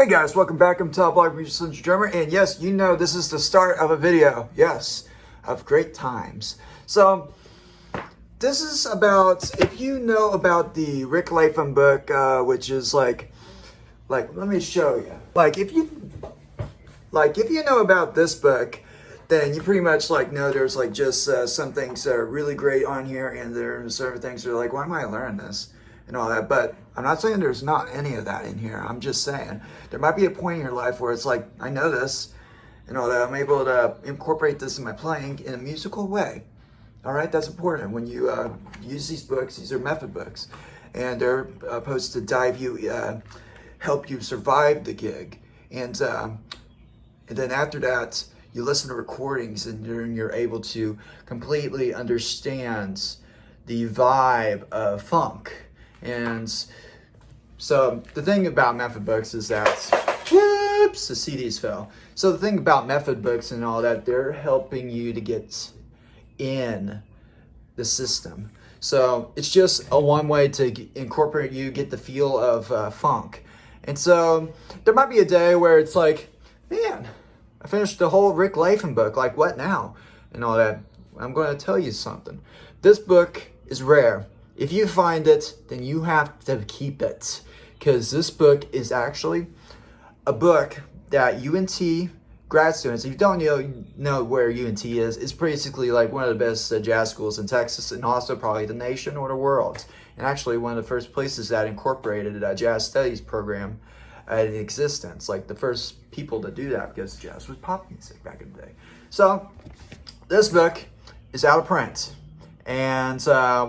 Hey guys, welcome back. I'm Top Block Musician Drummer, and yes, you know this is the start of a video, yes, of great times. So, this is about, if you know about the Rick Latham book, which is like, let me show you. If you know about this book, then you pretty much know there's just some things that are really great on here, and there's certain things that are like, why am I learning this? And all that, but I'm not saying there's not any of that in here. I'm just saying there might be a point in your life where it's like, I know this and all that. I'm able to incorporate this in my playing in a musical way. All right, that's important when you use these books. These are method books, and they're supposed to help you survive the gig. And then after that, you listen to recordings, and then you're able to completely understand the vibe of funk. And so the thing about method books is that, whoops, the CDs fell. So the thing about method books and all that, they're helping you to get in the system. So it's just a one way to incorporate you, get the feel of funk. And so there might be a day where it's like, man, I finished the whole Rick Latham book, like what now? And all that. I'm going to tell you something. This book is rare. If you find it, then you have to keep it, because this book is actually a book that UNT grad students, if you don't know where UNT is, it's basically like one of the best jazz schools in Texas, and also probably the nation or the world. And actually one of the first places that incorporated a jazz studies program in existence, like the first people to do that, because jazz was pop music back in the day. So this book is out of print. And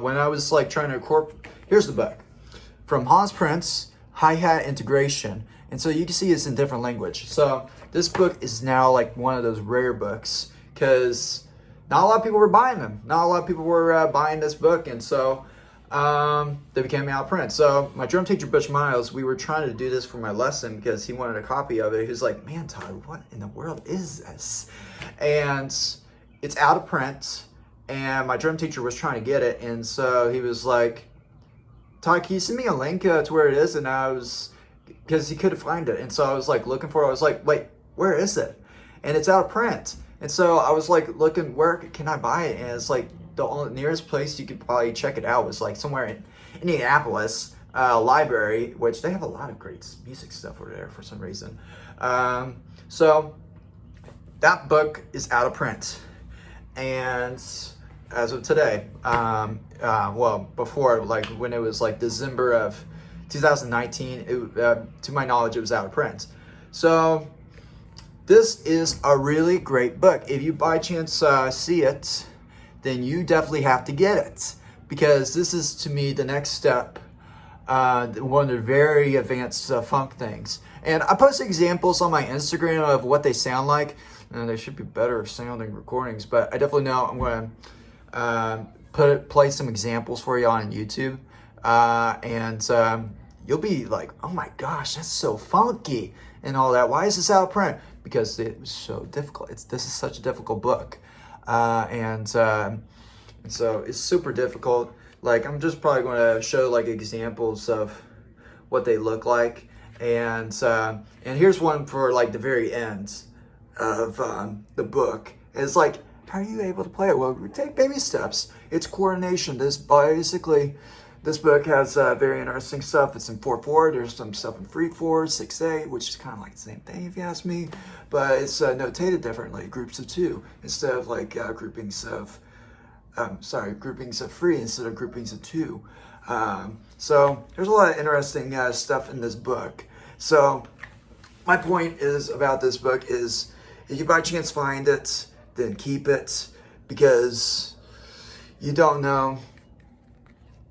when I was trying to incorporate, here's the book. From Hans Prince, Hi-Hat Integration. And so you can see it's in different language. So this book is now one of those rare books, because not a lot of people were buying them. Not a lot of people were buying this book. And so they became out of print. So my drum teacher, Butch Miles, we were trying to do this for my lesson because he wanted a copy of it. He was like, man, Todd, what in the world is this? And it's out of print. And my drum teacher was trying to get it, and so he was like, Todd, can you send me a link to where it is? And because he couldn't find it. And so I was looking for it. I was like, wait, where is it? And it's out of print. And so I was looking, where can I buy it? And it's the only nearest place you could probably check it out was somewhere in Indianapolis, library, which they have a lot of great music stuff over there for some reason. So that book is out of print. And as of today, well, before, when it was December of 2019, to my knowledge, it was out of print. So this is a really great book. If you by chance see it, then you definitely have to get it, because this is, to me, the next step, one of the very advanced funk things. And I post examples on my Instagram of what they sound like. And they should be better sounding recordings, but I definitely know I'm going to play some examples for you on YouTube, and you'll be like, oh my gosh, that's so funky and all that. Why is this out of print? Because it was so difficult. This is such a difficult book, and so it's super difficult. I'm just probably going to show examples of what they look like, and here's one for the very end of the book. It's how are you able to play it? Well, we take baby steps. It's coordination. This book has very interesting stuff. It's in 4/4. There's some stuff in 3/4, 6/8, which is kind of the same thing if you ask me, but it's notated differently. Groups of 2 instead of groupings of groupings of 3 instead of groupings of 2. So there's a lot of interesting stuff in this book. So my point is about this book is, if you by chance find it, then keep it, because you don't know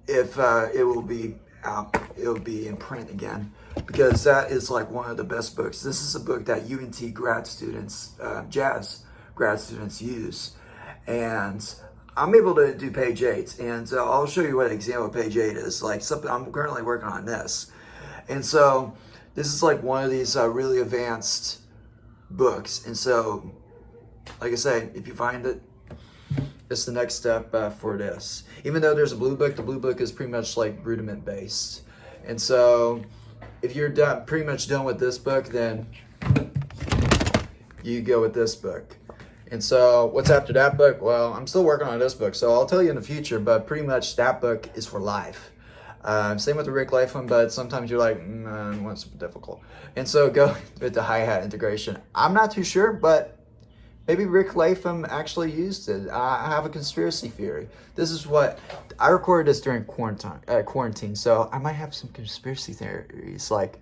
if it will be out, it will be in print again, because that is one of the best books. This is a book that UNT grad students, jazz grad students use, and I'm able to do page 8, and I'll show you what an example of page 8 is. Something I'm currently working on this, and so this is one of these really advanced books. And so, like I say, if you find it, it's the next step for this. Even though there's a blue book, the blue book is pretty much rudiment based. And so if you're done, pretty much done with this book, then you go with this book. And so what's after that book? Well, I'm still working on this book, so I'll tell you in the future, but pretty much that book is for life. Same with the Rick Latham, but sometimes you're like, what's difficult? And so go with the hi-hat integration. I'm not too sure, but maybe Rick Latham actually used it. I have a conspiracy theory. This is what, I recorded this during quarantine, so I might have some conspiracy theories, like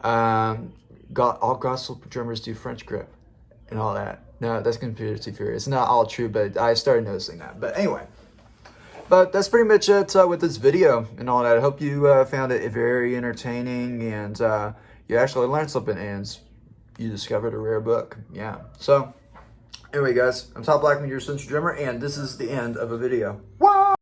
all gospel drummers do French grip and all that. No, that's conspiracy theory. It's not all true, but I started noticing that. But anyway, but that's pretty much it with this video and all that. I hope you found it very entertaining and you actually learned something and you discovered a rare book. Yeah. So anyway, guys, I'm Top Blackman, your Central Drummer, and this is the end of a video. What?